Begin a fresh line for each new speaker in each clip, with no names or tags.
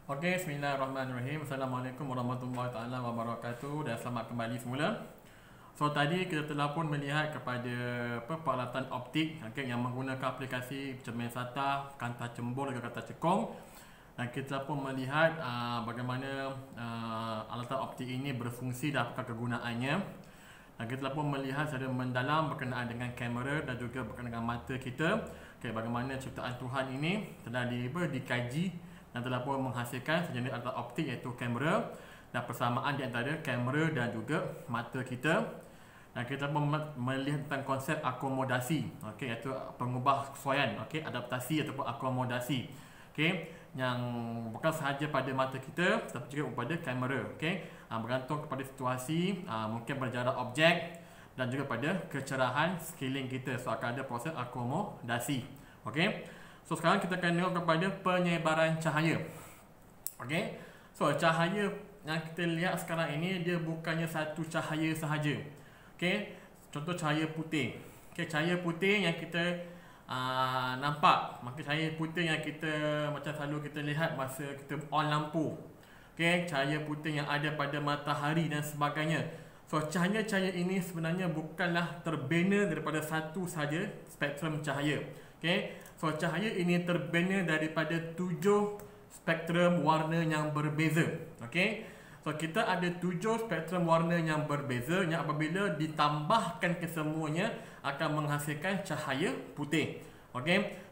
Okey, bismillahirrahmanirrahim. Assalamualaikum warahmatullahi taala wabarakatuh dan selamat kembali semula. So tadi kita telah pun melihat kepada peralatan optik yang menggunakan aplikasi cermin SATA, kanta cembur dan kanta cekung. Dan kita pun melihat bagaimana alatan optik ini berfungsi dan apa kegunaannya. Dan kita telah pun melihat secara mendalam berkenaan dengan kamera dan juga berkenaan dengan mata kita. Bagaimana ciptaan Tuhan ini telah dikaji dan telah pun menghasilkan sejenis alat optik iaitu kamera dan persamaan di antara kamera dan juga mata kita. Dan kita pun melihat tentang konsep akomodasi, iaitu pengubah kesesuaian, adaptasi ataupun akomodasi, yang bukan sahaja pada mata kita tetapi juga pada kamera, bergantung kepada situasi, mungkin berjarak objek dan juga pada kecerahan sekeliling kita. So akan ada proses akomodasi. So sekarang kita akan tengok kepada penyebaran cahaya. So cahaya yang kita lihat sekarang ini dia bukannya satu cahaya sahaja. Contoh cahaya putih. Cahaya putih yang kita nampak, maka cahaya putih yang kita macam selalu kita lihat masa kita on lampu. Cahaya putih yang ada pada matahari dan sebagainya. So cahaya-cahaya ini sebenarnya bukanlah terbina daripada satu sahaja spektrum cahaya. So cahaya ini terbina daripada 7 spektrum warna yang berbeza. So kita ada 7 spektrum warna yang berbeza yang apabila ditambahkan kesemuanya akan menghasilkan cahaya putih.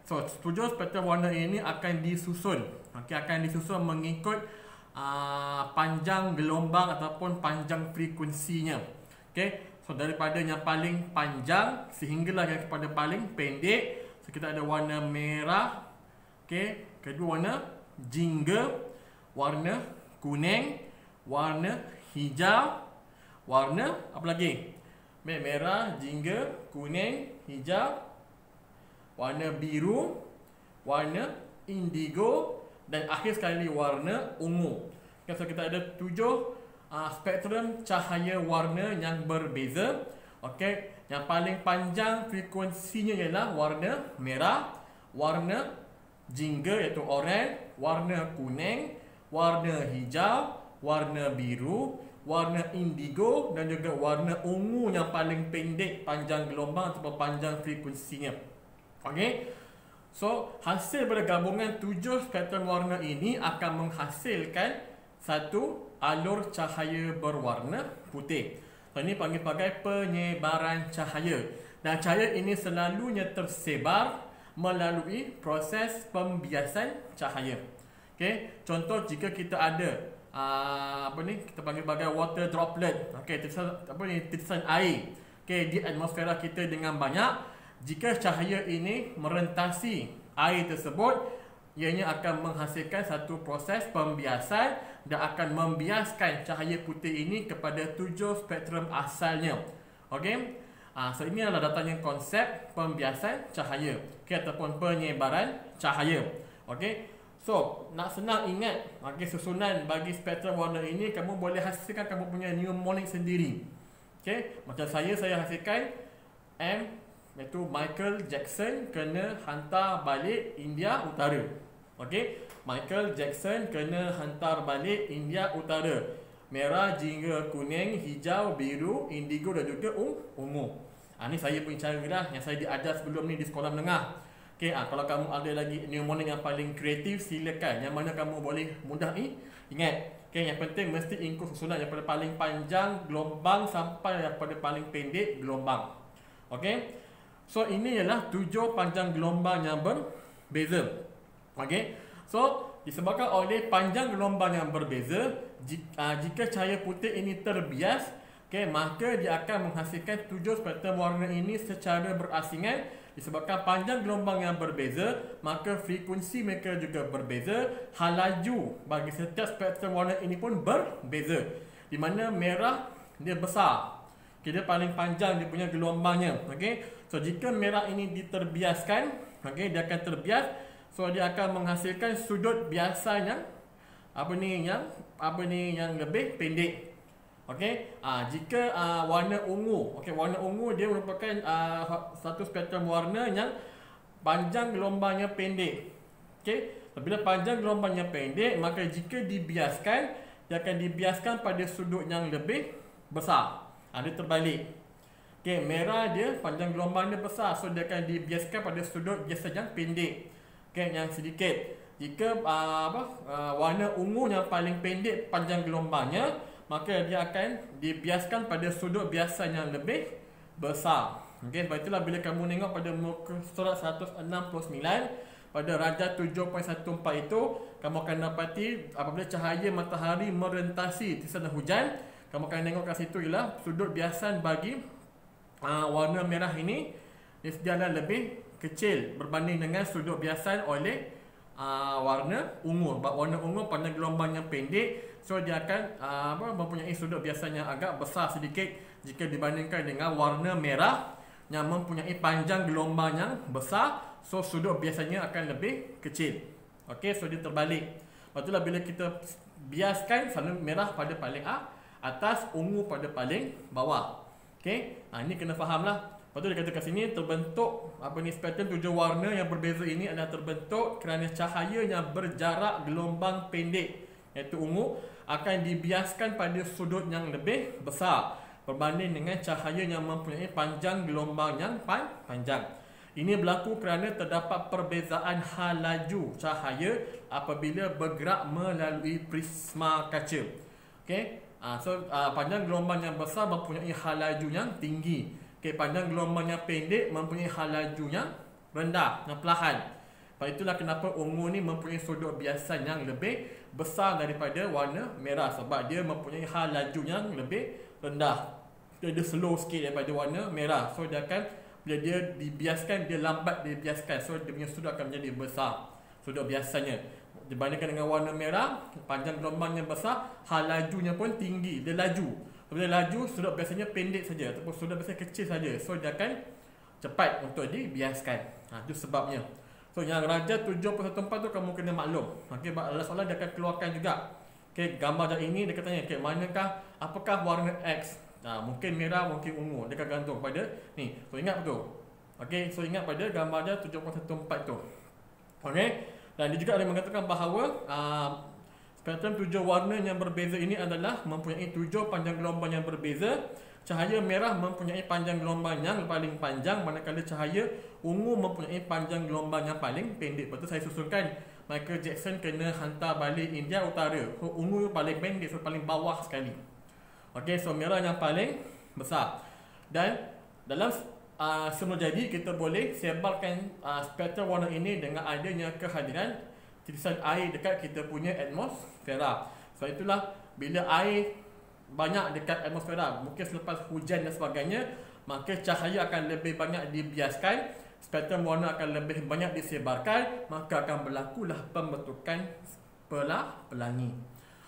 So 7 spektrum warna ini akan disusun. Akan disusun mengikut panjang gelombang ataupun panjang frekuensinya. So daripada yang paling panjang sehinggalah yang kepada paling pendek. So kita ada warna merah, kedua warna jingga, warna kuning, warna hijau, warna apa lagi? Merah, jingga, kuning, hijau, warna biru, warna indigo dan akhir sekali warna ungu. So kita ada 7 spektrum cahaya warna yang berbeza. Yang paling panjang frekuensinya ialah warna merah, warna jingga iaitu oranye, warna kuning, warna hijau, warna biru, warna indigo dan juga warna ungu yang paling pendek panjang gelombang ataupun panjang frekuensinya. So hasil pada gabungan 7 spektrum warna ini akan menghasilkan satu alur cahaya berwarna putih. So, ini panggil sebagai penyebaran cahaya. Dan cahaya ini selalunya tersebar melalui proses pembiasan cahaya. Contoh jika kita ada kita panggil sebagai water droplet, titisan air di atmosfera kita dengan banyak. Jika cahaya ini merentasi air tersebut, ianya akan menghasilkan satu proses pembiasan dan akan membiaskan cahaya putih ini kepada 7 spektrum asalnya. So ini adalah datangnya konsep pembiasan cahaya, ataupun penyebaran cahaya. So nak senang ingat susunan bagi spektrum warna ini, kamu boleh hasilkan kamu punya mnemonic sendiri. Macam saya hasilkan iaitu Michael Jackson kena hantar balik India Utara. Michael Jackson kena hantar balik India Utara. Merah, jingga, kuning, hijau, biru, indigo dan juga ungu. Ini saya punya cara lah yang saya diajar sebelum ni di sekolah menengah. Kalau kamu ada lagi mnemonic yang paling kreatif, silakan. Yang mana kamu boleh mudah ingat. Yang penting mesti ikut susunan daripada paling panjang gelombang sampai daripada paling pendek gelombang. So ini ialah 7 panjang gelombang yang berbeza. So disebabkan oleh panjang gelombang yang berbeza, jika cahaya putih ini terbias, maka dia akan menghasilkan 7 spektrum warna ini secara berasingan. Disebabkan panjang gelombang yang berbeza, maka frekuensi mereka juga berbeza. Hal laju bagi setiap spektrum warna ini pun berbeza. Di mana merah dia besar, dia paling panjang dia punya gelombangnya. So jika merah ini diterbiaskan, dia akan terbias. So dia akan menghasilkan sudut biasanya yang lebih pendek. Jika warna ungu, warna ungu dia merupakan satu spektrum warna yang panjang gelombangnya pendek. Apabila panjang gelombang yang pendek, maka jika dibiaskan, dia akan dibiaskan pada sudut yang lebih besar. Dia terbalik. Okey, merah dia panjang gelombang dia besar, so dia akan dibiaskan pada sudut biasa yang pendek. Okey, yang sedikit. Jika warna ungu yang paling pendek panjang gelombangnya, maka dia akan dibiaskan pada sudut biasa yang lebih besar. Okey, sebab itulah bila kamu tengok pada muka surat 169 pada Rajah 7.14 itu, kamu akan dapati apabila cahaya matahari merentasi tisan hujan, kamu akan tengok kat situ ialah sudut biasan bagi warna merah ini dia adalah lebih kecil berbanding dengan sudut biasan oleh warna ungu. Warna ungu panjang gelombang yang pendek, so dia akan mempunyai sudut biasanya agak besar sedikit jika dibandingkan dengan warna merah yang mempunyai panjang gelombang yang besar, so sudut biasanya akan lebih kecil. Okey, so dia terbalik. Itulah bila kita biaskan selalu merah pada paling atas, ungu pada paling bawah. Okey, ini kena fahamlah. Lepas tu dia kata kat sini terbentuk spektrum 7 warna yang berbeza ini adalah terbentuk kerana cahaya yang berjarak gelombang pendek, iaitu ungu, akan dibiaskan pada sudut yang lebih besar berbanding dengan cahaya yang mempunyai panjang gelombang yang panjang. Ini berlaku kerana terdapat perbezaan hal laju cahaya apabila bergerak melalui prisma kaca. Okey, panjang gelombang yang besar mempunyai hal laju yang tinggi. Okey, panjang gelombang yang pendek mempunyai hal laju yang rendah, yang perlahan. Sebab itulah kenapa ungu ni mempunyai sudut biasa yang lebih besar daripada warna merah, sebab dia mempunyai hal laju yang lebih rendah. Dia slow sikit daripada warna merah. So dia akan, bila dia dibiaskan, dia lambat dibiaskan, so dia punya sudut akan menjadi besar, sudut biasanya. Dibandingkan dengan warna merah, panjang gelombangnya besar, hal lajunya pun tinggi, dia laju. Bila laju, sudut biasanya pendek saja ataupun sudut biasanya kecil saja, so dia akan cepat untuk dibiaskan. Itu sebabnya. So yang Rajah 7.14 tu kamu kena maklum. Okey, Allah SWT dia akan keluarkan juga. Okey, gambar ini dia katanya, okey, manakah, apakah warna X? Mungkin merah, mungkin ungu. Dia akan gantung pada ni. So ingat betul. Okey, so ingat pada gambar dia 7.14 tu. Okey. Dan dia juga ada mengatakan bahawa spektrum 7 warna yang berbeza ini adalah mempunyai 7 panjang gelombang yang berbeza. Cahaya merah mempunyai panjang gelombang yang paling panjang, manakala cahaya ungu mempunyai panjang gelombang yang paling pendek. Lepas tu saya susunkan Michael Jackson kena hantar balik India Utara. So ungu paling pendek, so paling bawah sekali. Okey, so merah yang paling besar. Dan dalam semula jadi kita boleh sebarkan spektrum warna ini dengan adanya kehadiran titisan air dekat kita punya atmosfera. So itulah bila air banyak dekat atmosfera, mungkin selepas hujan dan sebagainya, maka cahaya akan lebih banyak dibiaskan, spektrum warna akan lebih banyak disebarkan, maka akan berlakulah pembentukan pelangi.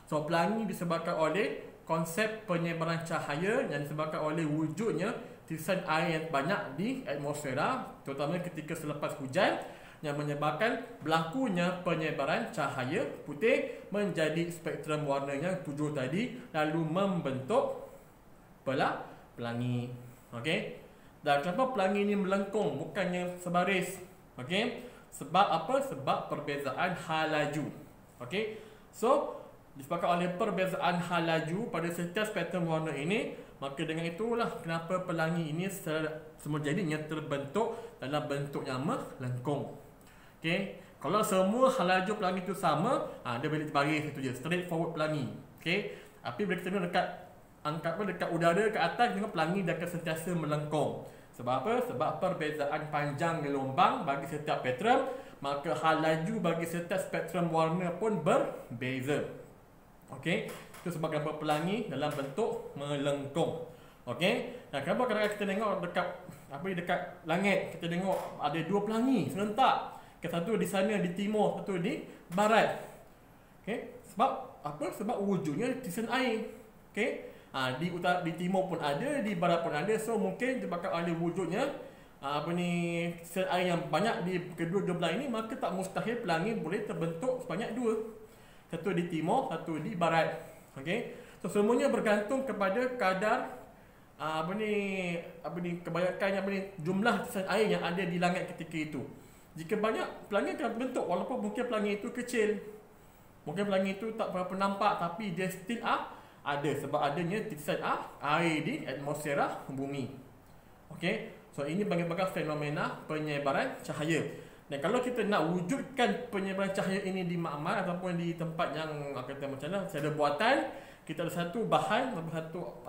So pelangi disebabkan oleh konsep penyebaran cahaya yang disebabkan oleh wujudnya titisan air yang banyak di atmosfera, terutama ketika selepas hujan, yang menyebabkan berlakunya penyebaran cahaya putih menjadi spektrum warna yang 7 tadi, lalu membentuk pelangi. Okey. Dan kenapa pelangi ini melengkung bukannya sebaris? Okey. Sebab apa? Sebab perbezaan hal laju. Okey. So disebabkan oleh perbezaan hal laju pada setiap spektrum warna ini, maka dengan itulah kenapa pelangi ini semula jadinya terbentuk dalam bentuk yang melengkung. Okey, kalau semua hal laju pelangi itu sama, dia boleh baris itu je, straight forward pelangi. Okey, tapi bila kita tengok dekat udara ke atas, tengok pelangi dia akan sentiasa melengkung. Sebab apa? Sebab perbezaan panjang gelombang bagi setiap spektrum, maka hal laju bagi setiap spektrum warna pun berbeza. Okey, itu sebab kenapa pelangi dalam bentuk melengkung. Okey, dan kenapa kadang-kadang kita tengok dekat langit, kita tengok ada dua pelangi serentak. Satu di sana di timur, satu di barat. Okey, sebab apa? Sebab wujudnya titisan air. Okey, di timur pun ada, di barat pun ada. So mungkin disebabkan oleh wujudnya titisan air yang banyak di kedua-dua belah ini, maka tak mustahil pelangi boleh terbentuk sebanyak dua. Satu di timur, satu di barat. Okey, so semuanya bergantung kepada kadar kebanyakan jumlah titisan air yang ada di langit ketika itu. Jika banyak, pelangi akan bentuk walaupun mungkin pelangi itu kecil. Mungkin pelangi itu tak berapa nampak, tapi dia still ada sebab adanya titisan air di atmosfera bumi. Okey, so ini bagi-bagi fenomena penyebaran cahaya. Dan kalau kita nak wujudkan penyebaran cahaya ini di makmal ataupun di tempat yang kata macam mana, secara buatan, kita ada satu bahan, satu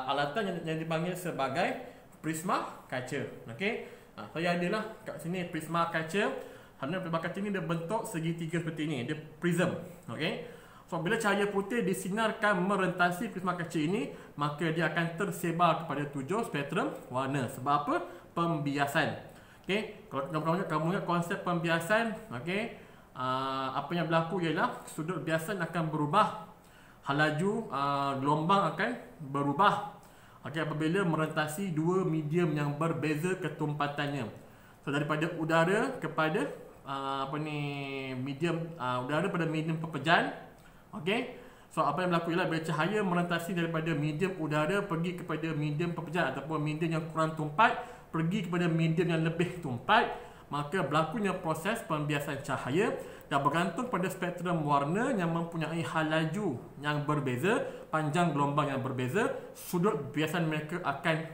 alatan yang dipanggil sebagai prisma kaca. Okey, saya adalah kat sini prisma kaca. Kerana prisma kaca ni dia bentuk segitiga seperti ini, dia prism. Okey, so bila cahaya putih disinarkan merentasi prisma kaca ini, maka dia akan tersebar kepada 7 spektrum warna. Sebab apa? Pembiasan. Okey, kalau kamu ingat konsep pembiasan, okey, apa yang berlaku ialah sudut biasan akan berubah, halaju gelombang akan berubah. Okey, apabila merentasi dua medium yang berbeza ketumpatannya. So daripada udara kepada medium udara pada medium pepejan. Okey. So apa yang berlaku ialah bila cahaya merentasi daripada medium udara pergi kepada medium pepejan ataupun medium yang kurang tumpat pergi kepada medium yang lebih tumpat, maka berlakunya proses pembiasan cahaya dan bergantung pada spektrum warna yang mempunyai halaju yang berbeza, panjang gelombang yang berbeza, sudut biasan mereka akan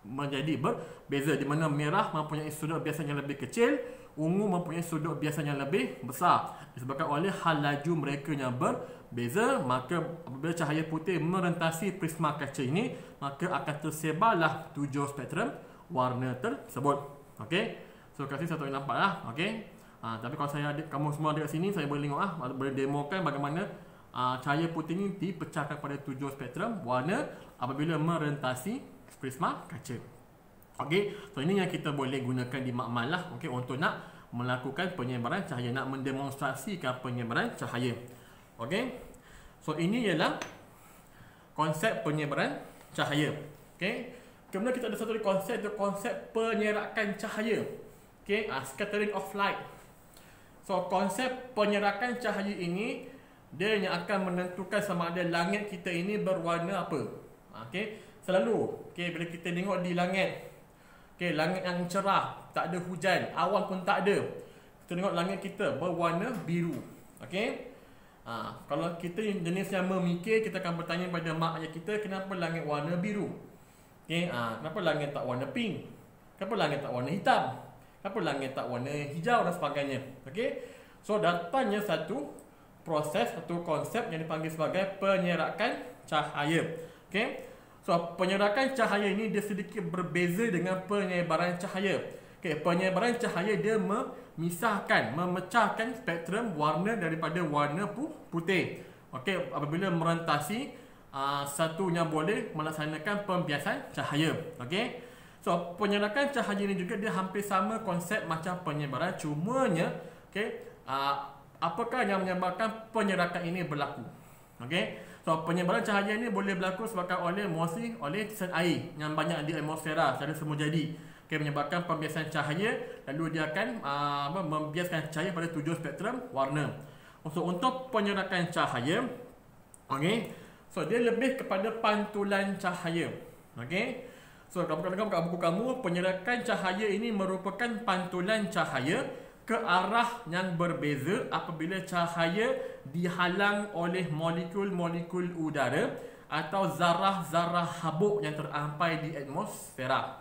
menjadi berbeza, di mana merah mempunyai sudut biasan yang lebih kecil, ungu mempunyai sudut biasan yang lebih besar. Disebabkan oleh halaju mereka yang berbeza, maka apabila cahaya putih merentasi prisma kaca ini, maka akan tersebarlah 7 spektrum warna tersebut. Okey, so kasih satu yang nampak lah. Okey, tapi kalau kamu semua ada kat sini, saya boleh tengok boleh demokan bagaimana cahaya putih ini dipecahkan pada 7 spektrum warna apabila merentasi prisma kaca. Okey, so ini yang kita boleh gunakan di makmal lah, okey, untuk nak melakukan penyebaran cahaya, nak mendemonstrasikan penyebaran cahaya. Okey, so ini ialah konsep penyebaran cahaya. Okey, kemudian kita ada satu lagi konsep, itu konsep penyerakan cahaya. Okey, scattering of light. So konsep penyerakan cahaya ini dia yang akan menentukan sama ada langit kita ini berwarna apa. Okey, selalu bila kita tengok di langit, langit yang cerah, tak ada hujan, awan pun tak ada, kita tengok langit kita berwarna biru. Okey, kalau kita jenis yang memikir, kita akan bertanya pada mak ayah kita, kenapa langit warna biru? Kenapa langit tak warna pink? Kenapa langit tak warna hitam? Kenapa langit tak warna hijau dan sebagainya? Okey, so datangnya satu proses, satu konsep yang dipanggil sebagai penyerakan cahaya. Okey, so penyerakan cahaya ini dia sedikit berbeza dengan penyebaran cahaya. Okey, penyebaran cahaya dia memisahkan, memecahkan spektrum warna daripada warna putih. Okey, apabila merentasi satunya boleh melaksanakan pembiasan cahaya. Okey, so penyerakan cahaya ini juga dia hampir sama konsep macam penyebaran, cumanya apakah yang menyebabkan penyerakan ini berlaku? Okey, so penyebaran cahaya ini boleh berlaku sebabkan oleh titisan air yang banyak di atmosfera secara semujadi. Okey, menyebabkan pembiasan cahaya, lalu dia akan membiaskan cahaya pada 7 spektrum warna. So untuk penyerakan cahaya, okey, so dia lebih kepada pantulan cahaya. Okey, so kamu tengok kat buku kamu, penyerakan cahaya ini merupakan pantulan cahaya ke arah yang berbeza apabila cahaya dihalang oleh molekul-molekul udara atau zarah-zarah habuk yang terampai di atmosfera.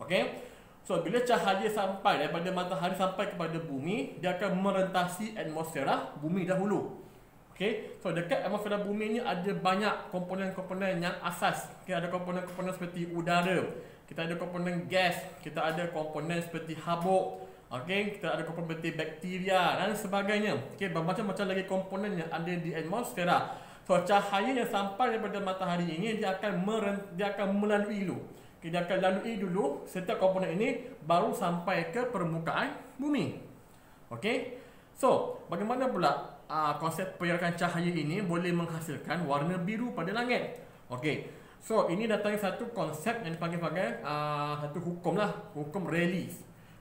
Okey, so bila cahaya sampai daripada matahari sampai kepada bumi, dia akan merentasi atmosfera bumi dahulu. Okey, so dekat atmosfera bumi ni ada banyak komponen-komponen yang asas. Okay, ada komponen-komponen seperti udara, kita ada komponen gas, kita ada komponen seperti habuk, okey, kita ada komponen seperti bakteria dan sebagainya. Okey, bermacam-macam lagi komponen yang ada di atmosfera. So cahaya yang sampai daripada matahari ini dia akan melalui dulu. Okay, dia akan lalui dulu setiap komponen ini baru sampai ke permukaan bumi. Okey, so bagaimana pula konsep penyerakan cahaya ini boleh menghasilkan warna biru pada langit? Okey, so ini datangnya satu konsep yang dipanggil sebagai satu hukum lah, hukum Rayleigh.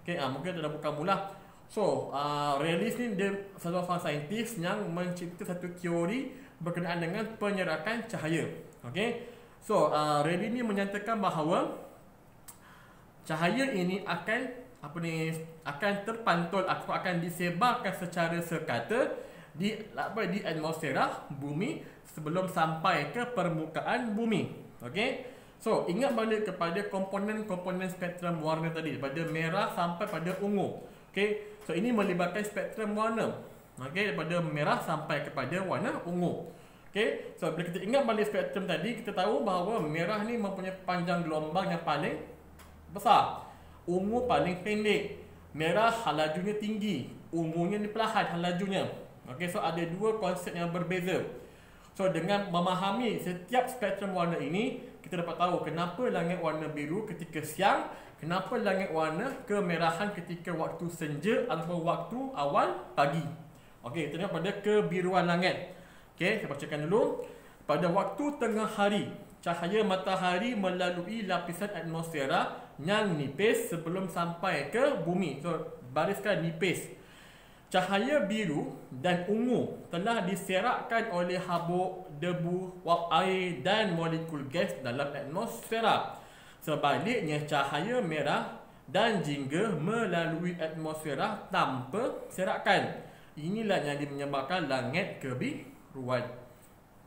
Okey, mungkin ada bukan pula. So Rayleigh ni dia seorang saintis yang mencipta satu teori berkenaan dengan penyerakan cahaya. Okey, so Rayleigh ni menyatakan bahawa cahaya ini akan akan terpantul atau akan disebarkan secara sekata di atmosfera bumi sebelum sampai ke permukaan bumi. Okey. So, ingat balik kepada komponen-komponen spektrum warna tadi, daripada merah sampai pada ungu. Okey. So, ini melibatkan spektrum warna. Okey, daripada merah sampai kepada warna ungu. Okey. So, bila kita ingat balik spektrum tadi, kita tahu bahawa merah ni mempunyai panjang gelombang yang paling besar. Ungu paling pendek. Merah lajunya tinggi, ungunya ni perlahan lajunya. Okey, so ada dua konsep yang berbeza. So dengan memahami setiap spektrum warna ini, kita dapat tahu kenapa langit warna biru ketika siang, kenapa langit warna kemerahan ketika waktu senja ataupun waktu awal pagi. Okey, kita tengok pada kebiruan langit. Okey, saya bacakan dulu. Pada waktu tengah hari, cahaya matahari melalui lapisan atmosfera yang nipis sebelum sampai ke bumi. So, bariskan nipis. Cahaya biru dan ungu telah diserakkan oleh habuk, debu, wap air dan molekul gas dalam atmosfera. Sebaliknya, cahaya merah dan jingga melalui atmosfera tanpa serakan. Inilah yang menyebabkan langit kebiruan.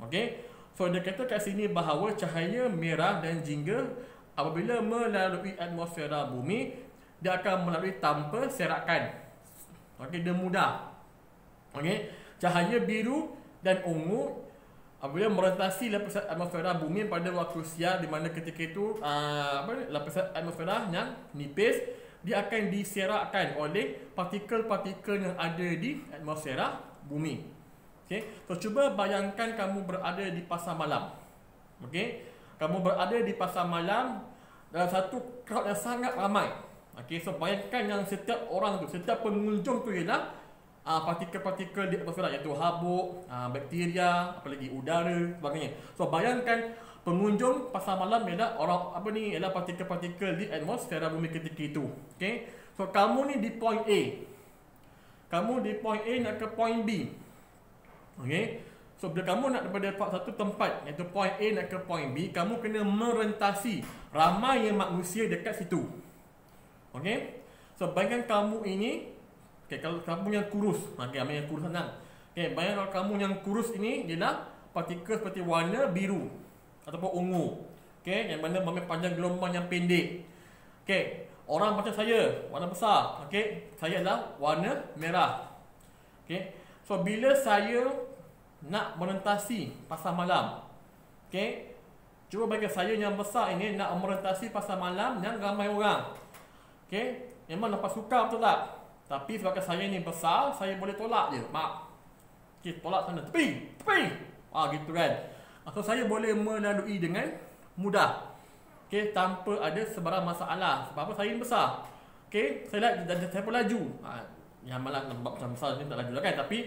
Okey. So, dia kata kat sini bahawa cahaya merah dan jingga apabila melalui atmosfera bumi, dia akan melalui tanpa serakan. Okey, dia mudah. Okey, cahaya biru dan ungu apabila merentasi lapisan atmosfera bumi pada waktu siang, di mana ketika itu lapisan atmosfera yang nipis, dia akan diserakkan oleh partikel-partikel yang ada di atmosfera bumi. Okey, so cuba bayangkan kamu berada di pasar malam. Okey, kamu berada di pasar malam dalam satu crowd yang sangat ramai. Okey, so bayangkan yang setiap orang tu, setiap pengunjung tu ialah partikel-partikel di atmosfera, iaitu habuk, bakteria, apalagi udara, sebagainya. So bayangkan pengunjung pasar malam ialah ialah partikel-partikel di atmosfera bumi ketika itu. Okey, so kamu ni di point A. Kamu di point A nak ke point B. Okey, so bila kamu nak daripada satu tempat, iaitu point A nak ke point B, kamu kena merentasi ramai manusia dekat situ. Okey, so bayangkan kamu ini, kalau kamu yang kurus, ambil yang kurus senang. Okey, bayangkan kalau kamu yang kurus ini ialah partikel seperti warna biru ataupun ungu. Okey, yang mana mempunyai panjang gelombang yang pendek. Okey, orang macam saya, warna besar. Okey, saya adalah warna merah. Okey, so bila saya nak merentasi pasar malam, okey, cuba bayangkan saya yang besar ini nak merentasi pasar malam yang ramai orang. Okey, memang nampak sukar, betul tak? Tapi sebab saya ni besar, saya boleh tolak je. Mak. Okey, tolak sana. Tepi. Gitu kan. So saya boleh melalui dengan mudah. Okey, tanpa ada sebarang masalah. Sebab apa? Saya ni besar. Okey, saya pun laju. Yang malah nampak macam besar ni tak laju lah kan. Tapi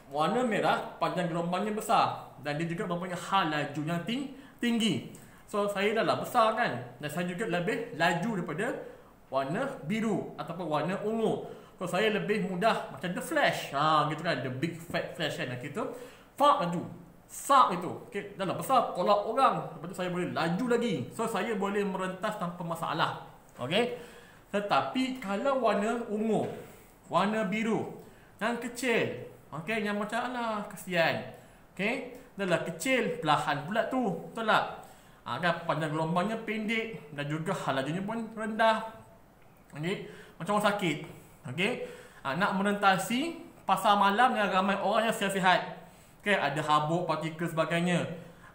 warna merah panjang gelombangnya besar dan dia juga mempunyai hal laju yang tinggi. So saya dah lah besar kan, dan saya juga lebih laju daripada warna biru ataupun warna ungu. So saya lebih mudah macam The Flash. Gitu kan, the big fat Flash kan, gitu. Fak laju. Sak itu. Okey, dah lah besar, tolak orang. Lepas tu saya boleh laju lagi. So saya boleh merentas tanpa masalah. Okey. Tetapi kalau warna ungu, warna biru yang kecil, okey, yang macam alah kesian. Okey, dah lah kecil, perlahan pula tu. Betul tak? Kan panjang gelombangnya pendek dan juga hal lajunya pun rendah. Okey, macam orang sakit. Okey, nak merentasi pasar malam yang ramai orang yang sihat-sihat. Okey, ada habuk, partikel sebagainya.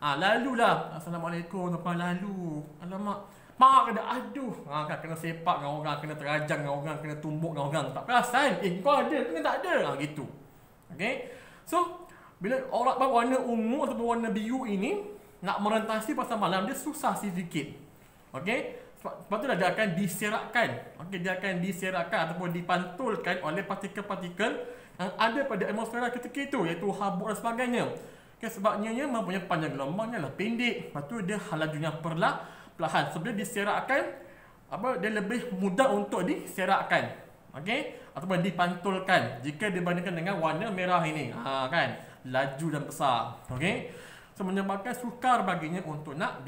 Lalulah. Assalamualaikum, tuan lalu. Alamak. Mak kena aduh. Kan kena sepak dengan orang, kena terajang dengan orang, kena tumbuk dengan orang. Tak perasan. Kau ada, kena tak ada. Gitu. Okey. So, bila orang warna ungu ataupun warna biru ini nak merentasi pasar malam, dia susah sedikit. Okey. Sebab tu dia akan diserakkan. Okey, dia akan diserakkan ataupun dipantulkan oleh partikel-partikel yang ada pada atmosfera ketika itu, iaitu habuk dan sebagainya. Okay, sebabnya ia mempunyai panjang gelombangnya lah pendek. Lepas tu dia lajunya perlahan. Sebab diserakkan, dia lebih mudah untuk diserakkan. Okey, ataupun dipantulkan jika dibandingkan dengan warna merah ini. Kan, laju dan besar. Okey, so menyebabkan sukar baginya untuk nak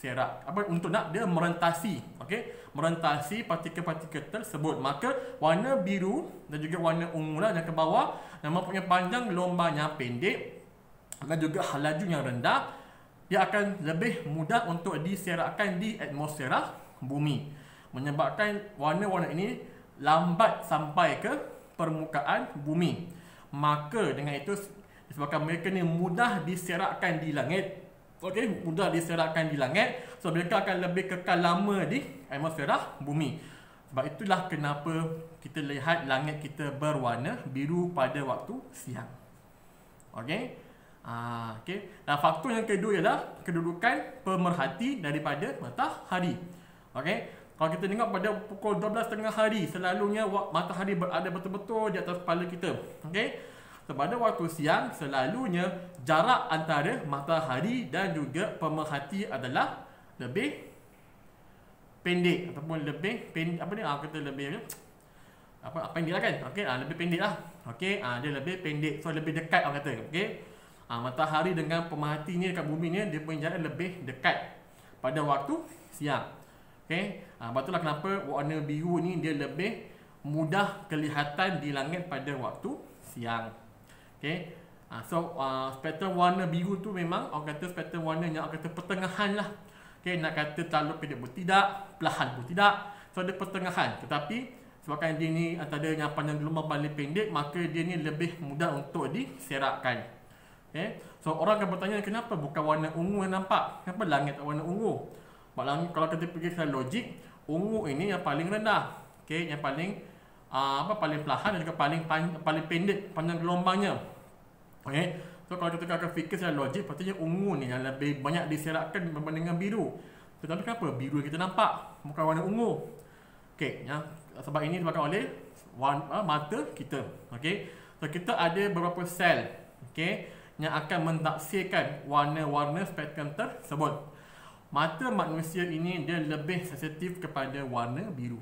serak, untuk nak dia merentasi, okey, merentasi partikel-partikel tersebut. Maka warna biru dan juga warna ungu lah yang ke bawah yang mempunyai panjang gelombang yang pendek dan juga laju yang rendah, dia akan lebih mudah untuk diserakkan di atmosfera bumi, menyebabkan warna-warna ini lambat sampai ke permukaan bumi. Maka dengan itu, disebabkan mereka ni mudah diserakkan di langit, okey, mudah diserakkan di langit, so mereka akan lebih kekal lama di atmosfera bumi. Sebab itulah kenapa kita lihat langit kita berwarna biru pada waktu siang. Okey. Okey. Dan faktor yang kedua ialah kedudukan pemerhati daripada matahari. Okey. Kalau kita tengok pada pukul 12.30 hari, selalunya matahari berada betul-betul di atas kepala kita. Okey. So, pada waktu siang, selalunya jarak antara matahari dan juga pemerhati adalah lebih pendek ataupun lebih pendek, kata lebih pendek lah kan. Okey, lebih pendek lah. Okey, dia lebih pendek, so lebih dekat orang kata. Okey. Matahari dengan pemerhati ni dekat bumi ni, dia punya jarak lebih dekat pada waktu siang. Okey, itulah kenapa warna biru ni dia lebih mudah kelihatan di langit pada waktu siang. Okey, so spektrum warna biru tu memang orang kata spektrum warna yang orang kata pertengahan lah. Okey, nak kata terlalu pendek pun tidak, perlahan pun tidak, so dia pertengahan. Tetapi sebabkan dia ni antara yang panjang gelombang paling pendek, maka dia ni lebih mudah untuk diserakkan. Okay. So orang akan bertanya, kenapa bukan warna ungu yang nampak? Kenapa langit tak warna ungu? Kalau kita pergi secara logik, ungu ini yang paling rendah, okay, yang paling paling perlahan dan juga paling pendek panjang gelombangnya. Okay. So kalau kita akan fikir secara logik, patutnya ungu ni yang lebih banyak diserakkan berbanding dengan biru. Tetapi kenapa biru kita nampak, bukan warna ungu? Okay, sebab ini disebabkan oleh mata kita. Okay. So kita ada beberapa sel, okay, yang akan mentafsirkan warna-warna spektrum tersebut. Mata manusia ini dia lebih sensitif kepada warna biru.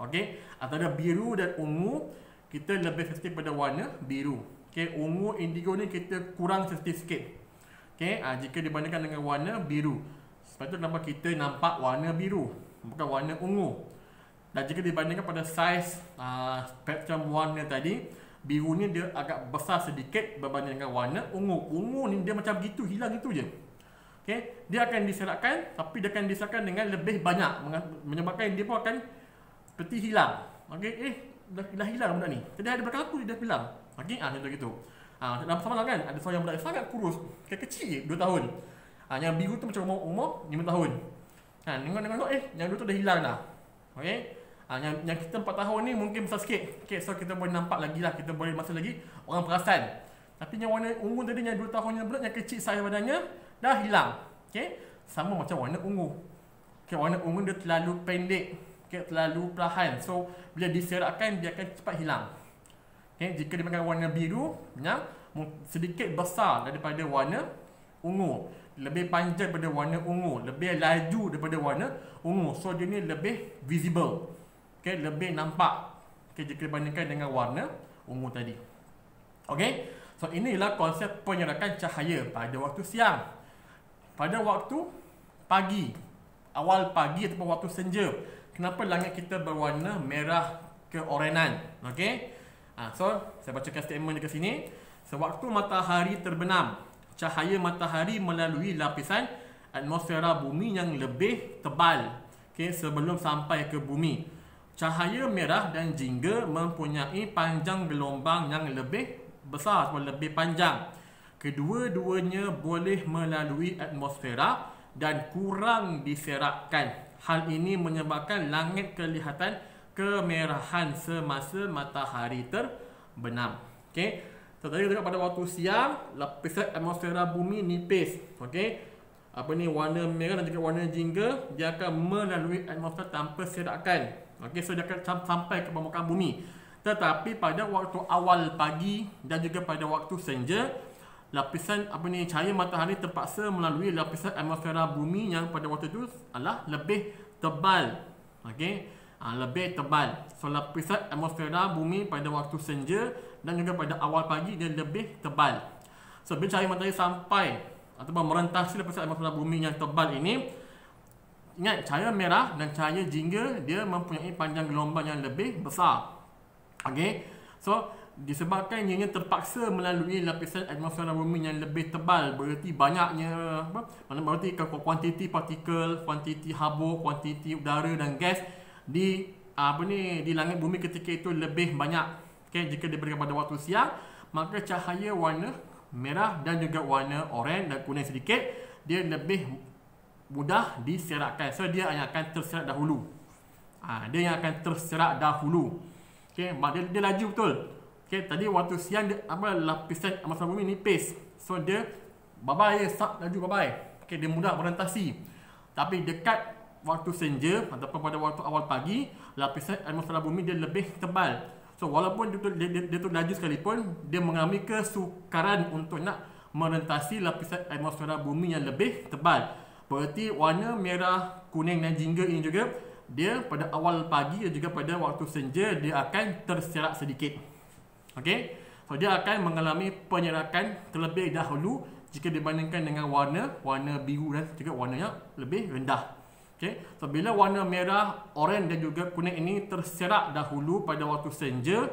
Okey, antara biru dan ungu, kita lebih sensitif pada warna biru. Okey, ungu indigo ni kita kurang sensitif sikit. Okey, jika dibandingkan dengan warna biru. Sebab itu kenapa kita nampak warna biru, bukan warna ungu. Dan jika dibandingkan pada saiz spektrum warna tadi, biru ni dia agak besar sedikit berbanding dengan warna ungu. Ungu ni dia macam gitu, hilang itu je. Okay? Dia akan diserakkan, tapi dia akan diserakkan dengan lebih banyak, menyebabkan dia pun akan seperti hilang. Okay? Dah hilang benda ni. Tadi ada belakang aku, dia dah hilang. Okay? Contoh gitu. Dalam sama lah kan, ada seorang budak sangat kurus, kecil 2 tahun. Yang biru tu macam umur 5 tahun. Tengok, yang dulu tu dah hilang dah. Okay? Yang kita 4 tahun ni mungkin besar sikit. Okay, so kita boleh nampak lagi lah, kita boleh masuk lagi, orang perasan. Tapi yang warna ungu tadi, yang 2 tahun yang budak, yang kecil saiz badannya, dah hilang. Okay, sama macam warna ungu. Okay, warna ungu dia terlalu pendek, okay, terlalu perlahan. So bila diserakkan, dia akan cepat hilang. Okay, jika dibandingkan warna biru yang sedikit besar daripada warna ungu, lebih panjang daripada warna ungu, lebih laju daripada warna ungu. So dia ni lebih visible. Okay, lebih nampak, okay, jika dibandingkan dengan warna ungu tadi. Okay, so inilah konsep penyerakan cahaya pada waktu siang. Pada waktu pagi, awal pagi ataupun waktu senja, kenapa langit kita berwarna merah keorenan? Okay, so saya bacakan statement dekat sini. Sewaktu matahari terbenam, cahaya matahari melalui lapisan atmosfera bumi yang lebih tebal, okay, sebelum sampai ke bumi. Cahaya merah dan jingga mempunyai panjang gelombang yang lebih besar atau lebih panjang. Kedua-duanya boleh melalui atmosfera dan kurang diserakkan. Hal ini menyebabkan langit kelihatan kemerahan semasa matahari terbenam. Okey. So tadi kita tengok pada waktu siang, lapisan atmosfera bumi nipis. Okey. Warna merah dan juga warna jingga, dia akan melalui atmosfera tanpa serakan. Okey, so dia akan sampai ke permukaan bumi. Tetapi pada waktu awal pagi dan juga pada waktu senja, lapisan cahaya matahari terpaksa melalui lapisan atmosfera bumi yang pada waktu itu adalah lebih tebal. Okey, lebih tebal. So lapisan atmosfera bumi pada waktu senja dan juga pada awal pagi dia lebih tebal. So bila cahaya matahari sampai ataupun merentasi lapisan atmosfera bumi yang tebal ini, ingat cahaya merah dan cahaya jingga dia mempunyai panjang gelombang yang lebih besar. Okey. So disebabkan ianya terpaksa melalui lapisan atmosfera bumi yang lebih tebal, berarti banyaknya berarti kuantiti partikel, kuantiti habuk, kuantiti udara dan gas di di langit bumi ketika itu lebih banyak. Okey, jika diberikan pada waktu siang, maka cahaya warna merah dan juga warna oranye dan kuning sedikit dia lebih mudah diserakkan. So dia yang akan terserak dahulu. Dia yang akan terserak dahulu. Okey, dia laju betul. Okay, tadi waktu siang dia, lapisan atmosfera bumi nipis. So dia bye-bye, laju bye-bye. Okay, dia mudah berentasi. Tapi dekat waktu senja ataupun pada waktu awal pagi, lapisan atmosfera bumi dia lebih tebal. So walaupun dia tu laju sekalipun, dia mengalami kesukaran untuk nak merentasi lapisan atmosfera bumi yang lebih tebal. Berarti warna merah, kuning dan jingga ini juga, dia pada awal pagi dan juga pada waktu senja dia akan terserak sedikit. Okey, so dia akan mengalami penyerakan terlebih dahulu jika dibandingkan dengan warna biru dan juga warna yang lebih rendah. Okey, so bila warna merah, oranye dan juga kuning ini terserak dahulu pada waktu senja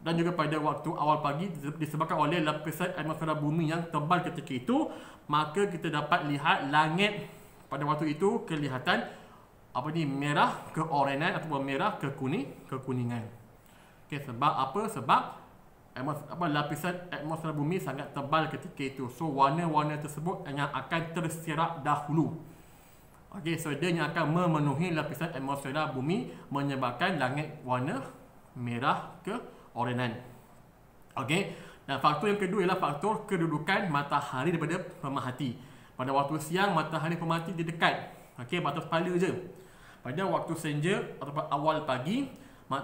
dan juga pada waktu awal pagi disebabkan oleh lapisan atmosfera bumi yang tebal ketika itu, maka kita dapat lihat langit pada waktu itu kelihatan merah keoranyan ataupun merah kekuningan. Okay, sebab apa? Sebab lapisan atmosfera bumi sangat tebal ketika itu. So warna-warna tersebut yang akan terserak dahulu. Okay, so dia yang akan memenuhi lapisan atmosfera bumi, menyebabkan langit warna merah keoranyan. Okay, dan faktor yang kedua ialah faktor kedudukan matahari daripada pemerhati. Pada waktu siang matahari pemerhati dia dekat, batas kepala je. Pada waktu senja ataupun awal pagi,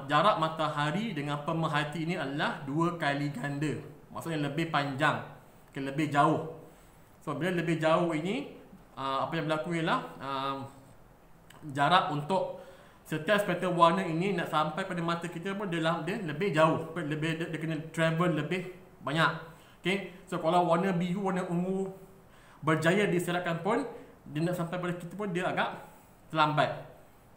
jarak matahari dengan pemerhati ini adalah 2 kali ganda. Maksudnya lebih panjang, lebih jauh. So bila lebih jauh ini, apa yang berlaku ialah jarak untuk setiap spektrum warna ini nak sampai pada mata kita pun dia lebih jauh, dia kena travel lebih banyak. Okay, so kalau warna biru, warna ungu berjaya diserakkan pun, dia nak sampai pada kita pun dia agak terlambat.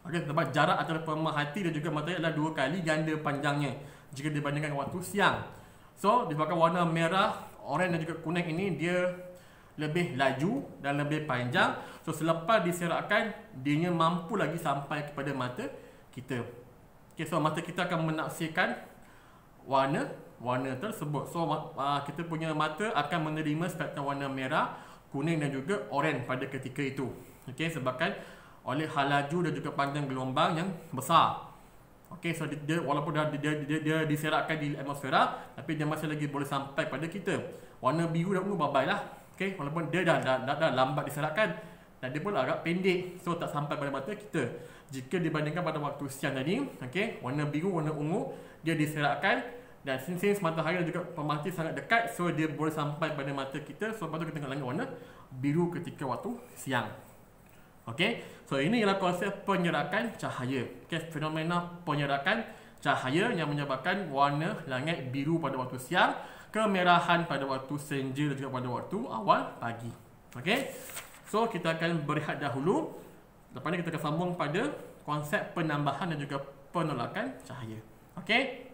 Okay, sebab jarak antara pemerhati dan juga matahari adalah 2 kali ganda panjangnya jika dibandingkan waktu siang. So disebabkan warna merah, oranye dan juga kuning ini dia lebih laju dan lebih panjang. So selepas diserakkan, dia mampu lagi sampai kepada mata kita. Okay, so mata kita akan menafsirkan warna tersebut. So kita punya mata akan menerima spektrum warna merah, kuning dan juga oranye pada ketika itu. Okay, sebabkan oleh hal laju dan juga panjang gelombang yang besar. Okey, so dia walaupun dia diserakkan di atmosfera, tapi dia masih lagi boleh sampai pada kita. Warna biru dan ungu bye-bye lah. Okey, walaupun dia dah lambat diserakkan dan dia pun agak pendek, so tak sampai pada mata kita. Jika dibandingkan pada waktu siang tadi, okey, warna biru, warna ungu dia diserakkan dan since matahari dan juga pemerhati sangat dekat, so dia boleh sampai pada mata kita. So lepas tu kita tengok langit warna biru ketika waktu siang. Okey, so ini ialah konsep penyerakan cahaya. Okey, fenomena penyerakan cahaya yang menyebabkan warna langit biru pada waktu siang, kemerahan pada waktu senja dan juga pada waktu awal pagi. Okey, so kita akan berehat dahulu. Lepas ni kita akan sambung pada konsep penambahan dan juga penolakan cahaya. Okey.